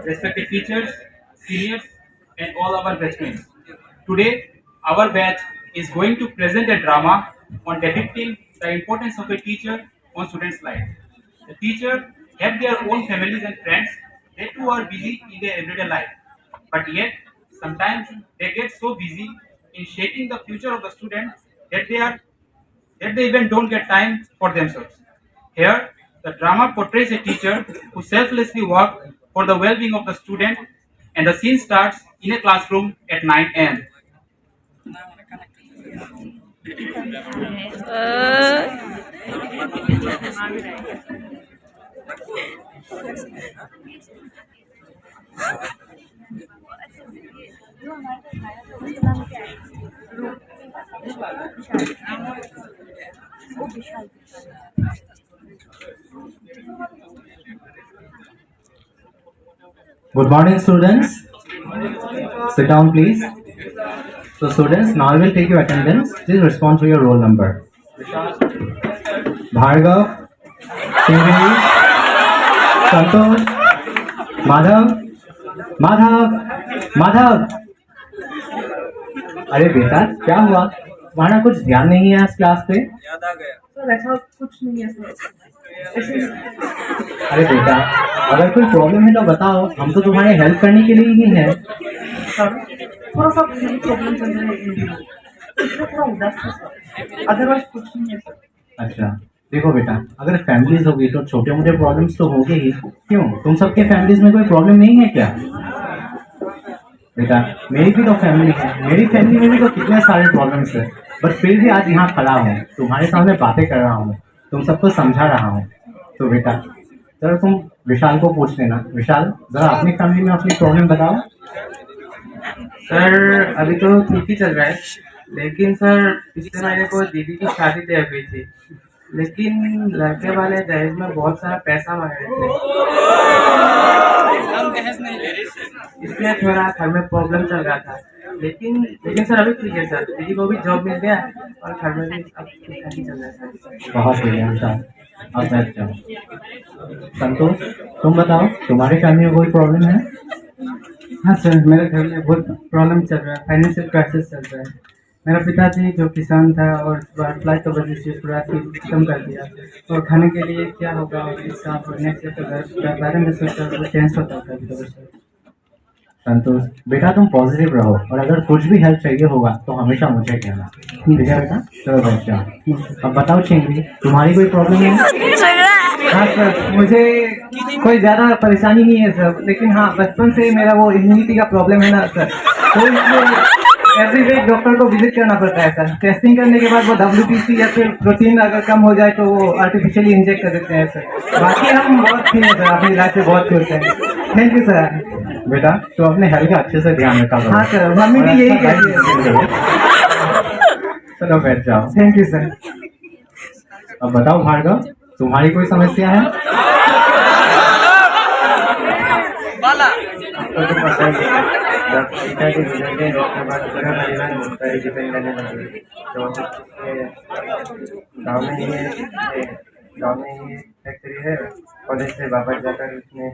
respected teachers, seniors, and all our batchmates. Today, our batch is going to present a drama on depicting the importance of a teacher on students' life. The teacher have their own families and friends. They too are busy in their everyday life, but yet sometimes they get so busy in shaping the future of the student that they even don't get time for themselves. Here, the drama portrays a teacher who selflessly works for the well-being of the student, and the scene starts in a classroom at 9 a.m. Good morning, students. Sit down, please. So, students, now I will take your attendance. Please respond to your roll number. Bhargav, Shinvi, Santosh, Madhav. अरे बेटा क्या हुआ? तुम्हारा कुछ ध्यान नहीं है आज क्लास पे? याद आ गया सर ऐसा कुछ नहीं है सर। अरे बेटा अगर कोई प्रॉब्लम है तो बताओ, हम तो तुम्हारे हेल्प करने के लिए ही हैं। सर थोड़ा सा प्रॉब्लम चल रहा है, थोड़ा उदास है सर, अदरवाइज कुछ नहीं है सर। अच्छा देखो बेटा, अगर फैमिलीज होगी तो छोटे मोटे प्रॉब्लम्स तो होंगे ही। क्यों, तुम सबके फैमिलीज में कोई प्रॉब्लम नहीं है क्या? बेटा मेरी भी तो फैमिली है, मेरी फैमिली में भी तो कितने सारे प्रॉब्लम्स है, बट फिर भी आज यहाँ खड़ा हूँ, तुम्हारे सामने बातें कर रहा हूँ, तुम सबको समझा रहा हूँ। तो बेटा जरा तुम विशाल को पूछ लेना। विशाल जरा अपनी फैमिली में अपनी प्रॉब्लम बताओ। सर अभी तो ठीक ही चल रहा है, लेकिन सर पिछले महीने को दीदी की शादी तय हुई थी, लेकिन लड़के वाले दहेज में बहुत सारा पैसा मांग रहे थे, इसलिए थोड़ा घर में प्रॉब्लम चल रहा था। लेकिन सर अभी ठीक है सर, दीदी को भी जॉब मिल गया और घर में भी अब ठीक ठाक ही चल रहा है सर। बहुत बढ़िया विशाल, अब बैठ जाओ। संतोष तुम बताओ, तुम्हारी फैमिली में कोई प्रॉब्लम है? हाँ सर, मेरे घर में बहुत प्रॉब्लम चल रहा है, फाइनेंशियल क्राइसिस चल रहा है। मेरा पिताजी जो किसान था और फ्लाई की वजह से पूरा खत्म कर दिया, और खाने के लिए क्या होगा इसका नेक्स्ट ईयर के बारे में सोचकर टेंस होता है कभी कभी सर। संतोष बेटा तुम पॉजिटिव रहो, और अगर कुछ भी हेल्प चाहिए होगा तो हमेशा मुझे कहना, ठीक है बेटा? चलो बैठ जाओ। अब बताओ चिंगरी, तुम्हारी कोई प्रॉब्लम है? हाँ सर, मुझे कोई ज़्यादा परेशानी नहीं है सर, लेकिन हाँ बचपन से मेरा वो इम्यूनिटी का प्रॉब्लम है ना सर, तो इसलिए एवरी वीक डॉक्टर को विजिट करना पड़ता है सर। टेस्टिंग करने के बाद वो WBC या फिर प्रोटीन अगर कम हो जाए तो वो आर्टिफिशियली इंजेक्ट कर देते हैं सर। बाकी हम बहुत ठीक है सर, अपनी लाइफ से बहुत खुश हैं। Thank you sir. बेटा तो अपने हेल्थ का अच्छे से ध्यान रखा करो। हाँ सर, मम्मी भी यही कहती है। चलो बैठ जाओ। Thank you sir. अब बताओ भार्गव, तुम्हारी कोई समस्या है? तो पता ही है, जब पिताजी गुजर गए उसके बाद पूरा परिवार मुझ पर ही डिपेंड करने लगे। तो गाँव में ही फैक्ट्री है, कॉलेज से वापस जाकर उसमें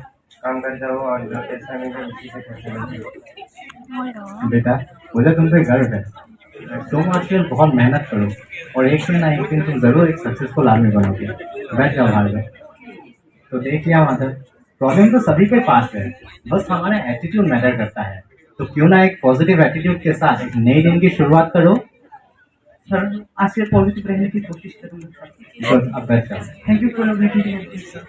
काम करता हूँ और जो पैसा मिले उसी से खर्चा करता बेटा मुझे तुम पे गर्व है, तुम आजकल बहुत मेहनत करो और एक दिन ना एक दिन तुम जरूर एक सक्सेसफुल आदमी बनोगे। बैठ जाओ भार्गव। तो देख लिया माधव, प्रॉब्लम तो सभी के पास है, बस हमारा एटीट्यूड मैटर करता है। तो क्यों ना एक पॉजिटिव एटीट्यूड के साथ एक नए दिन की शुरुआत करो। सर आज से पॉजिटिव रहने की कोशिश करूँगा। गुड, अब बैठ जाओ। Thank you for everything sir.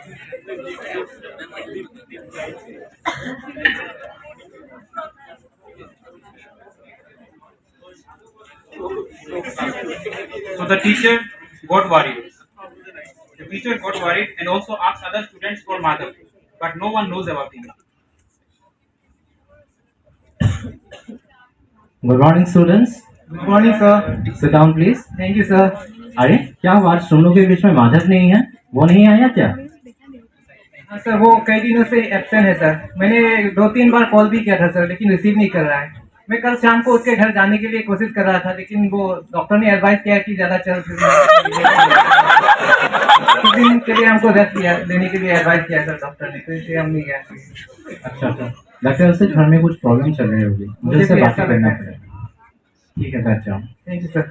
So the teacher got worried. The teacher got worried and also asked other students for Madhav, but no one knows about him. Good morning students. Good morning sir. Sit down please. Thank you sir. अरे क्या हुआ, आज तुम लोग के बीच में माधव नहीं है? वो नहीं आया क्या? हाँ सर, वो कई दिनों से एब्सेंट है सर। मैंने 2-3 बार कॉल भी किया था सर, लेकिन रिसीव नहीं कर रहा है। मैं कल शाम को उसके घर जाने के लिए कोशिश कर रहा था, लेकिन वो डॉक्टर ने एडवाइस किया कि ज्यादा चल फिर कुछ दिन के लिए हमको रेस्ट लेने के लिए एडवाइस किया था डॉक्टर ने, तो इसलिए हम नहीं गए। अच्छा अच्छा, लगता है उससे घर में कुछ प्रॉब्लम चल रही होगी, मुझे उससे भी बात ऐसा करना लगता है। पड़ेगा। ठीक है, बैठ जाओ। Thank you sir.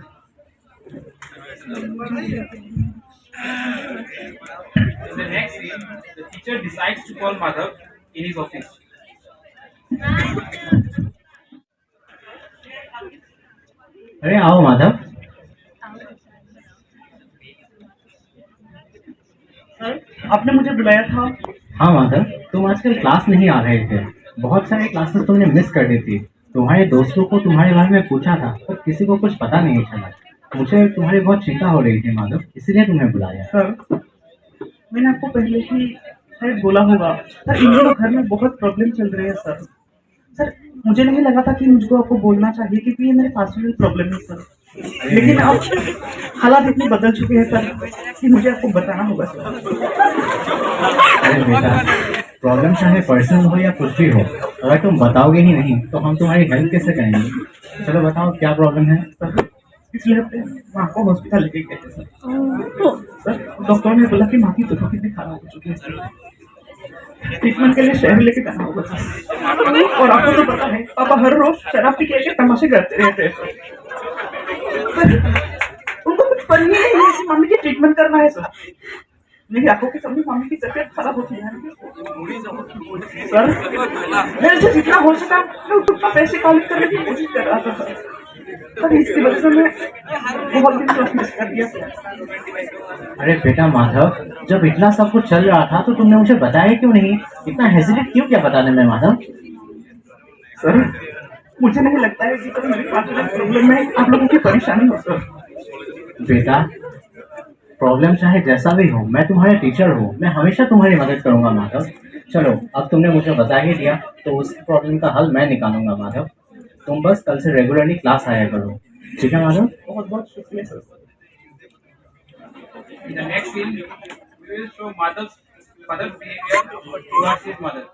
In the next scene, the teacher decides to call Madhav in his office. अरे आओ माधव। सर, आपने मुझे बुलाया था। हाँ माधव, तुम आजकल क्लास नहीं आ रहे थे, बहुत सारे क्लासेस तुमने मिस कर दी थी। तुम्हारे दोस्तों को तुम्हारे बारे में पूछा था पर किसी को कुछ पता नहीं चला। मुझे तुम्हारी बहुत चिंता हो रही थी माधव, इसलिए तुम्हें बुलाया। सर, मैंने आपको पहले ही शायद बोला होगा, सर इन दिनों घर में बहुत प्रॉब्लम चल रही है सर। सर, मुझे नहीं लगा था कि मुझको आपको बोलना चाहिए क्योंकि ये मेरे पर्सनल प्रॉब्लम है सर। लेकिन अब हालात इतने बदल चुके हैं सर कि मुझे आपको बताना होगा सर। अरे बेटा, प्रॉब्लम चाहे पर्सनल हो या कुछ भी हो, अगर तुम बताओगे ही नहीं तो हम तुम्हारी हेल्प कैसे करेंगे। चलो बताओ क्या प्रॉब्लम है। सर, पिछले हफ्ते माँ को हॉस्पिटल लेके गए थे सर। सर, डॉक्टर ने बोला कि माँ की तबीयत कितनी खराब हो चुकी है सर, ट्रीटमेंट के लिए शहर लेके जाना होगा सर। और आपको तो पता है पापा हर रोज शराब पी के तमाशे करते रहते हैं सर। उनको कुछ पता ही नहीं है कि मम्मी की ट्रीटमेंट करना है सर। मेरी आंखों के सामने मम्मी की तबीयत खराब होती है सर। मेरे से जितना हो सका मैं उतना पैसे कलेक्ट करने की कोशिश कर रहा था सर, इसकी वजह से मैं बहुत दिन क्लास मिस कर दिया सर। अरे बेटा माधव, जब इतना सब कुछ चल रहा था तो तुमने मुझे बताया क्यों नहीं? इतना हेजिटेट क्यों किया बताने में माधव? सर, मुझे नहीं लगता है कि कभी मेरी पर्सनल प्रॉब्लम में आप लोगों की परेशानी हो सर। बेटा, प्रॉब्लम चाहे जैसा भी हो, मैं तुम्हारे टीचर हूँ, मैं हमेशा तुम्हारी मदद करूंगा माधव। चलो, अब तुमने मुझे बता ही दिया तो उस प्रॉब्लम का हल मैं निकालूंगा माधव। तुम बस कल से रेगुलरली क्लास आया करो, ठीक है माधव? बहुत बहुत शुक्रिया sir. In the next scene, we will show Madhav's behavior towards his mother.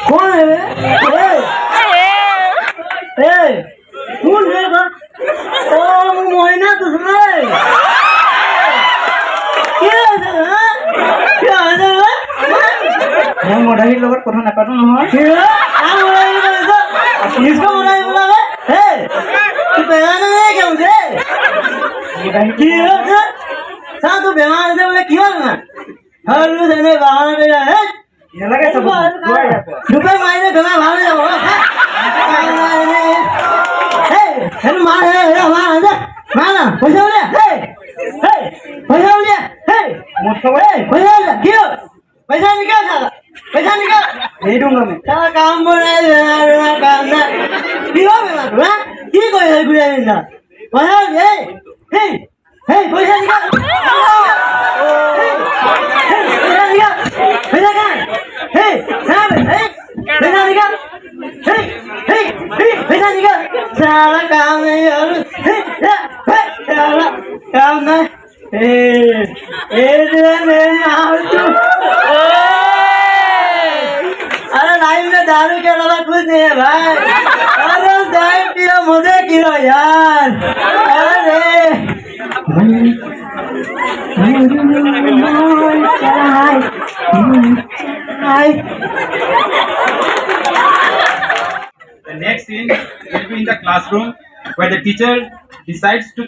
कौन है बे? कौन है बा? ओ मोइना दूसरे क्या है मैं मोडाही लोगों को ना करूँ ना किसको मोराई बोला बे? हे, तू पहचाना नहीं क्या मुझे? सा तू बीमार से बोले क्यों ना? हर रोज इन्हें बहाना मेरा है। ये लगे सब रुपए मायने घना भाग जाओ। हे मार है मार दे मार पैसा ले पैसा ले पैसा ले क्यों पैसा निकाल साला पैसा निकाल दे दूंगा मैं। साला काम बोला काम ना क्यों मैं मारूं की कोई है गुड़िया ना पैसा ले पैसा निकाल पैसा कहाँ पैसा निकाल पैसा निकाल साला काम नहीं और साला काम नहीं अरे लाइफ में दारू के अलावा कुछ नहीं है भाई। अरे दारू पियो मुझे गिरो यार। The next scene will be in the classroom where the teacher decides to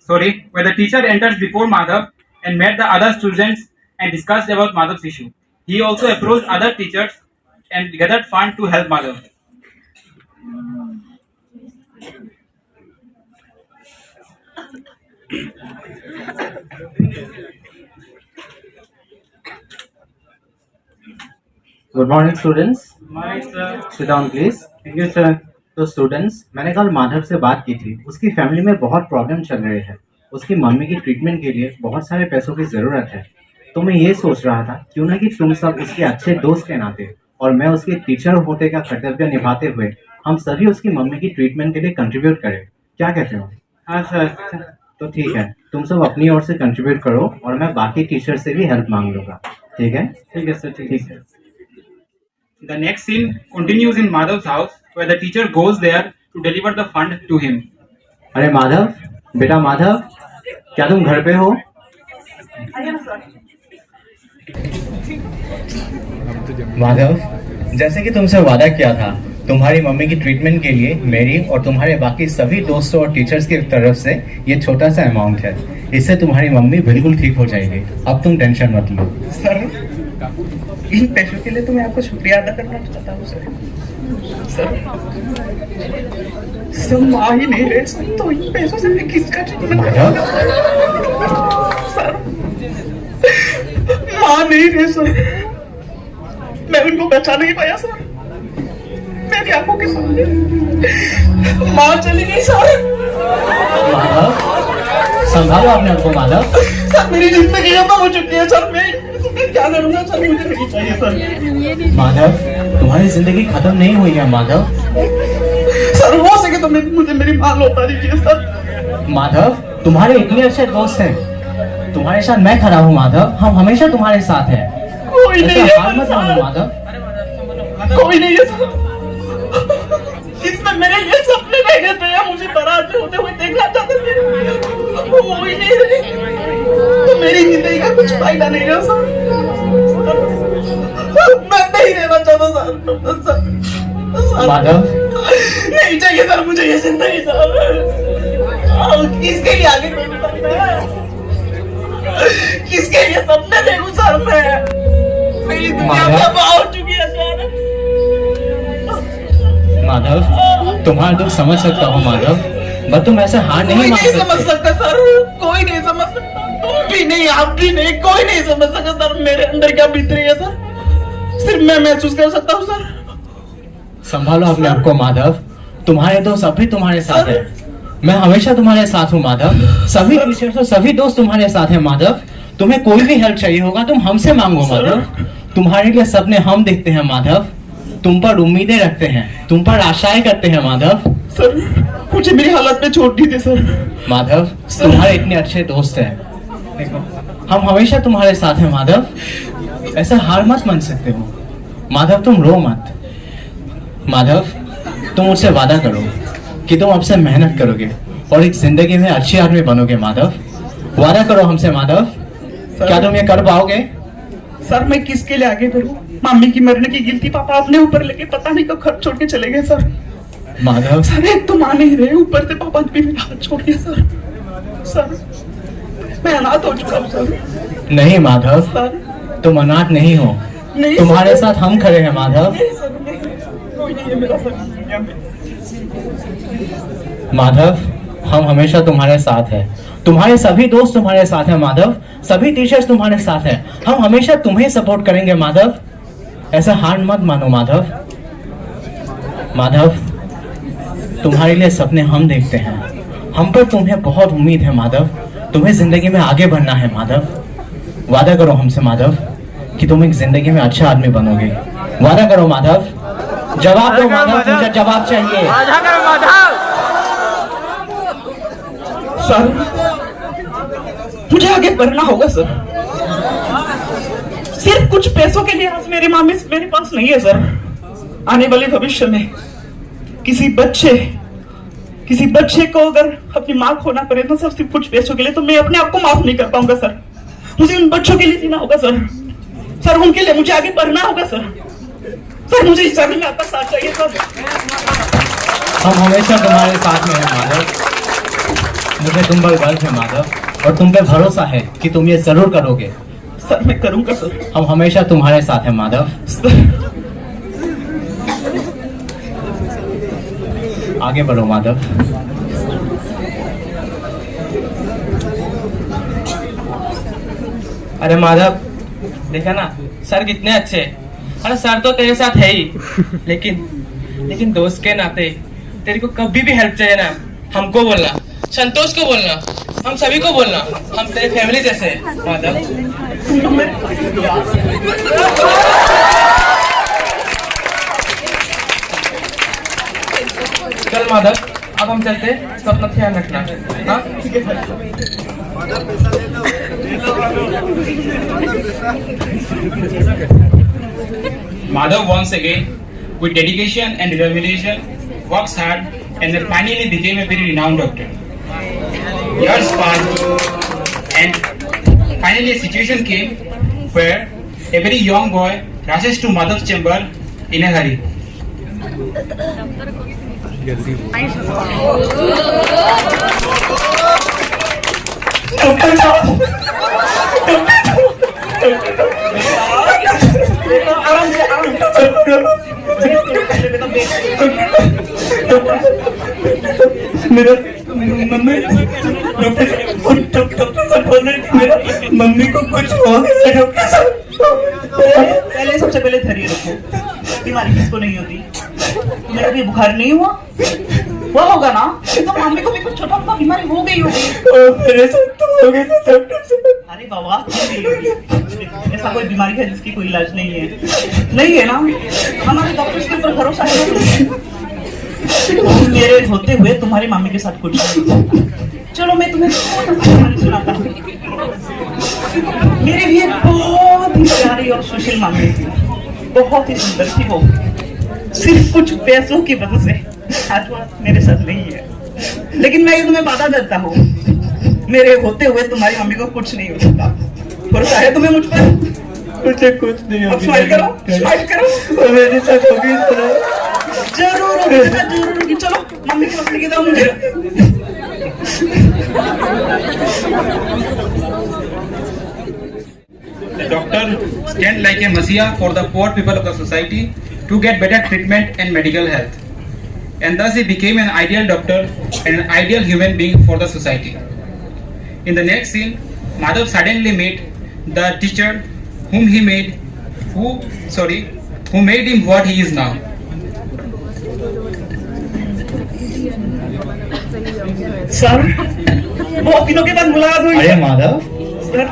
where the teacher enters before Madhav and met the other students and discussed about Madhav's issue. He also approached other teachers and gathered funds to help Madhav. Good morning students, Morning, sir. Sit down please. Thank you, sir. तो students, मैंने कल माधव से बात की थी। उसकी family में बहुत प्रॉब्लम चल रही है। उसकी मम्मी की ट्रीटमेंट के लिए बहुत सारे पैसों की जरूरत है। तो मैं ये सोच रहा था क्यों ना कि तुम सब उसके अच्छे दोस्त के नाते और मैं उसके टीचर होने का कर्तव्य निभाते हुए हम सभी उसकी मम्मी की ट्रीटमेंट के लिए कंट्रीब्यूट करें। क्या कहते हो? हाँ सर। तो ठीक है, तुम सब अपनी ओर से कंट्रीब्यूट करो और मैं बाकी टीचर से भी हेल्प मांग लूंगा। ठीक है? ठीक है सर, ठीक है। ठीक है। The next scene continues in Madhav's house, where the teacher goes there to deliver the fund to him. अरे माधव, बेटा माधव, क्या तुम घर पे हो? माधव, जैसे कि तुमसे वादा किया था, तुम्हारी मम्मी की ट्रीटमेंट के लिए मेरी और तुम्हारे बाकी सभी दोस्तों और टीचर्स की तरफ से ये छोटा सा अमाउंट है। इससे तुम्हारी मम्मी बिल्कुल ठीक हो जाएगी। अब तुम टेंशन मत लो। सर, इन पैसों के लिए तो मैं आपको शुक्रिया अदा करना चाहता हूँ सर। सर माँ ही नहीं रहे सर, तो इन पैसों से मैं किसका ट्रीटमेंट माधव, सर, माँ नहीं रहे सर, मैं उनको बचा नहीं पाया सर। मेरी आंखों के सामने माँ चली गई सर। माधव, संभालो अपने आप को माधव। सर मेरी जिंदगी खत्म हो चुकी है सर, मैं क्या करूँगा सर, मुझे नहीं चाहिए सर। माधव, तुम्हारी जिंदगी खत्म नहीं हुई है माधव। सर हो सके तो मुझे मेरी माँ लौटा दीजिए सर। माधव, तुम्हारे इतने अच्छे दोस्त हैं, तुम्हारे साथ मैं खड़ा हूँ माधव। हम हमेशा तुम्हारे साथ हैं। कोई नहीं ऐसा है हार मत मानो सर, माधव। कोई नहीं है सर, जिसमें मेरे ये सपने नहीं थे, मुझे बारात में होते हुए देखना चाहते थे, वो ही नहीं रहे, तो मेरी जिंदगी का कुछ फायदा नहीं रहा सर। मैं नहीं रहना चाहता सर। माधव, नहीं चाहिए सर मुझे ये जिंदगी सर। किसके लिए आगे बढ़ना है, किसके लिए सपने देखूं सर मैं? मेरी दुनिया तबाह हो चुकी है सर। माधव, तुम्हारा दुख समझ सकता हूँ माधव, बस तुम ऐसे हार नहीं कोई मान नहीं समझ सकते। सकता सर, कोई नहीं समझ सकता, तुम भी नहीं, आप भी नहीं, कोई नहीं समझ सकता सर मेरे अंदर क्या बीत रही है सर, सिर्फ मैं महसूस कर सकता हूँ सर। संभालो अपने आप को माधव, तुम्हारे दोस्त अभी तुम्हारे साथ है। मैं हमेशा तुम्हारे साथ हूँ माधव। सभी टीचर्स और सभी दोस्त तुम्हारे साथ हैं माधव। तुम्हें कोई भी हेल्प चाहिए होगा तुम हमसे मांगो माधव। तुम्हारे लिए सपने हम देखते हैं माधव, तुम पर उम्मीदें रखते हैं, तुम पर आशाएं करते हैं माधव। सर मुझे मेरी हालत में छोड़ दीजिए सर। माधव, तुम्हारे इतने अच्छे दोस्त हैं, हम हमेशा तुम्हारे साथ हैं माधव। ऐसा हार मत मान सकते हो माधव, तुम रो मत। माधव, तुम मुझसे वादा करो कि तुम अब से मेहनत करोगे और एक जिंदगी में अच्छे आदमी बनोगे माधव। वादा करो हमसे माधव, क्या तुम ये कर पाओगे? सर मैं किसके लिए आगे बढ़ूं? मम्मी की मरने की गिल्टी पापा अपने ऊपर लेके पता नहीं कब घर छोड़ के चले गए सर। माधव, सर एक तो माँ नहीं रहे, ऊपर से पापा भी मेरा हाथ छोड़ दिया सर। सर मैं अनाथ हो चुका हूँ सर। नहीं माधव, सर तुम अनाथ नहीं हो, नहीं तुम्हारे सर। साथ हम खड़े हैं माधव। नहीं सर, नहीं, कोई नहीं है मेरा सर दुनिया में। माधव, हम हमेशा तुम्हारे साथ हैं, तुम्हारे सभी दोस्त तुम्हारे साथ हैं माधव, सभी टीचर्स तुम्हारे साथ हैं। हम हमेशा तुम्हें सपोर्ट करेंगे माधव। ऐसा हार मत मानो माधव। माधव, तुम्हारे लिए सपने हम देखते हैं, हम पर तुम्हें बहुत उम्मीद है माधव। तुम्हें जिंदगी में आगे बढ़ना है माधव। वादा करो हमसे माधव कि तुम एक जिंदगी में अच्छा आदमी बनोगे। वादा करो माधव। जवाब दो माधव, मुझे जवाब चाहिए। सर मुझे आगे बढ़ना होगा सर, सिर्फ कुछ पैसों के लिए आज मेरी माँ मेरे पास नहीं है सर। आने वाले भविष्य में किसी बच्चे को अगर अपनी माँ खोना पड़े ना सर, सिर्फ कुछ पैसों के लिए, तो मैं अपने आप को माफ नहीं कर पाऊंगा सर। मुझे उन बच्चों के लिए जीना होगा सर। सर उनके लिए मुझे आगे बढ़ना होगा सर। सर मुझे इस जर्नी में आपका साथ चाहिए सर। हम हमेशा तुम्हारे साथ में हैं माधव। मुझे तुम पर गर्व है माधव और तुम पे भरोसा है कि तुम ये जरूर करोगे। सर मैं करूंगा सर। हम हमेशा तुम्हारे साथ हैं माधव। आगे बढ़ो माधव। अरे माधव, देखा ना सर कितने अच्छे हैं। अरे सर तो तेरे साथ है ही, लेकिन दोस्त के नाते तेरे को कभी भी हेल्प चाहिए ना, हमको बोलना, संतोष को बोलना, हम सभी को बोलना। हम तेरे फैमिली जैसे हैं माधव। चल माधव, अब हम चलते हैं, तो अपना ख्याल रखना। हाँ ठीक है। Madhav once again, with dedication and determination, works hard and then finally became a very renowned doctor. Years passed and finally a situation came where a very young boy rushes to Madhav's chamber in a hurry. मेरा mummy mummy को कुछ हो गया doctor साहब। पहले सबसे पहले धैर्य रखो, बीमारी किसको नहीं होती। तुम्हें अभी बुखार नहीं हुआ होगा ना, तो मम्मी को भी कुछ छोटा मोटा बीमारी हो गई होगी। मेरे साथ तो हो गया था डॉक्टर साहब। अरे बाबा, ऐसा कोई बीमारी है जिसकी कोई इलाज नहीं है? नहीं है ना, हमारे डॉक्टर्स के ऊपर भरोसा है। मेरे होते हुए तुम्हारी मम्मी के साथ कुछ नहीं। चलो मैं तुम्हें कहानी सुनाता हूँ। मेरी भी एक बहुत ही प्यारी और सुशील मम्मी थी, बहुत ही सुंदर थी वो। सिर्फ कुछ पैसों की वजह से आज वो मेरे साथ नहीं है, लेकिन मैं ये तुम्हें वादा करता हूँ, मेरे होते हुए तुम्हारी मम्मी को कुछ नहीं हो सकता। भरोसा है तुम्हें मुझ पर? मुझे कुछ नहीं अब स्माइल करो, स्माइल करो। मेरे साथ होगी इस तरह। जरूर होगी, जरूर होगी। चलो मम्मी की मछली की दो मुझे। The doctor stand like a messiah for the poor people of the society to get better treatment and medical health. And thus he became an ideal doctor and an ideal human being for the society. In the next scene, Madhav suddenly met the teacher who made him what he is now. Sir, बहुत दिनों के बाद मुलाकात हुई। अरे Madhav, sir,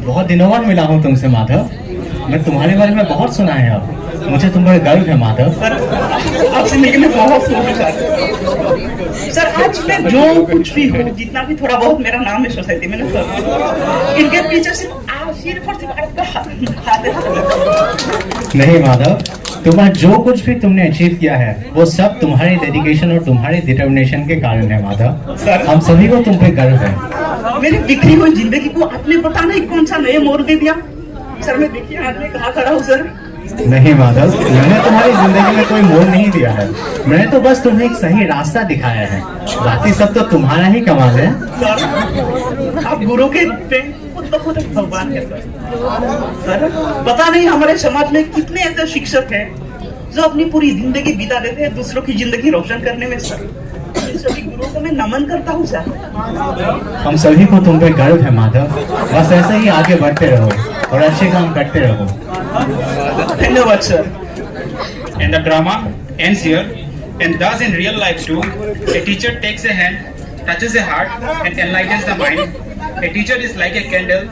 बहुत दिनों बाद मिला हूँ तुमसे माधव। मैं तुम्हारे बारे में बहुत सुना है। अब मुझे तुम पर गर्व है माधव। सर आपसे मिलकर मैं बहुत खुश हूँ सर। सर आज मैं जो कुछ भी हूँ, जितना भी थोड़ा बहुत मेरा नाम है सोसाइटी में ना सर, इनके पीछे सिर्फ आपका हाथ है। नहीं माधव, तुम्हारा जो कुछ भी तुमने अचीव किया है वो सब तुम्हारी डेडिकेशन और तुम्हारी डिटर्मिनेशन के कारण है माधव। सर, हम सभी को तुम पे गर्व है। मेरी बिखरी हुई जिंदगी को आपने पता नहीं कौन सा नया मोड़ दे दिया। सर मैं देखिए आज मैं कहाँ खड़ा हूँ सर। नहीं माधव, मैंने तुम्हारी जिंदगी में कोई मोड़ नहीं दिया है। मैंने तो बस तुम्हें एक सही रास्ता दिखाया है। बाकी सब तो तुम्हारा ही कमाल है। सर आप गुरु के रूप में खुद ब खुद भगवान है सर। सर पता नहीं हमारे समाज में कितने ऐसे शिक्षक हैं जो अपनी पूरी जिंदगी बिता देते हैं दूसरों की जिंदगी रोशन करने में। सर सभी गुरुओं को मैं नमन करता हूँ सर। हम सभी को तुम पे गर्व है माधव। बस ऐसे ही आगे बढ़ते रहो और अच्छे काम करते रहो। धन्यवाद sir. And the drama ends here. And thus in real life too, a teacher takes a hand, touches a heart and enlightens the mind. A teacher is like a candle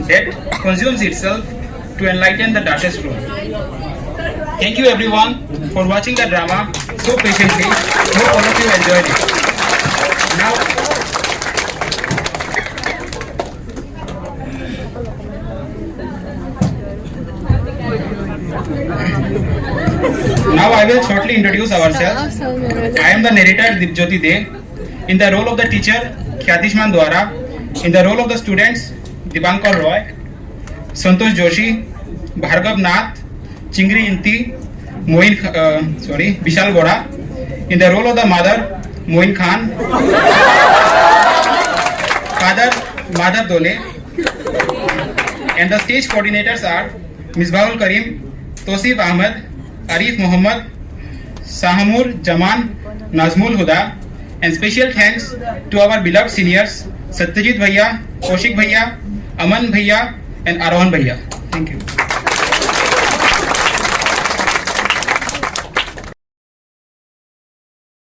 that consumes itself to enlighten the darkest room. Thank you everyone for watching the drama so patiently. Hope all of you enjoyed it. Now I will shortly introduce ourselves. I am the narrator Dipjyoti De. In the role of the teacher Khyatishman Dwara. In the role of the students Dipankar Roy, Santosh Joshi, Bhargav Nath, Chingri Inti, Vishal Gora. In the role of the mother Moin Khan, father Madhav Dole, and the stage coordinators are Misbahul Karim, Tosif Ahmed, Arif Muhammad, Sahamur Jaman, Nazmul Huda, and special thanks to our beloved seniors Satyajit Bhaiya, Kaushik Bhaiya, Aman Bhaiya, and Arwan Bhaiya. Thank you.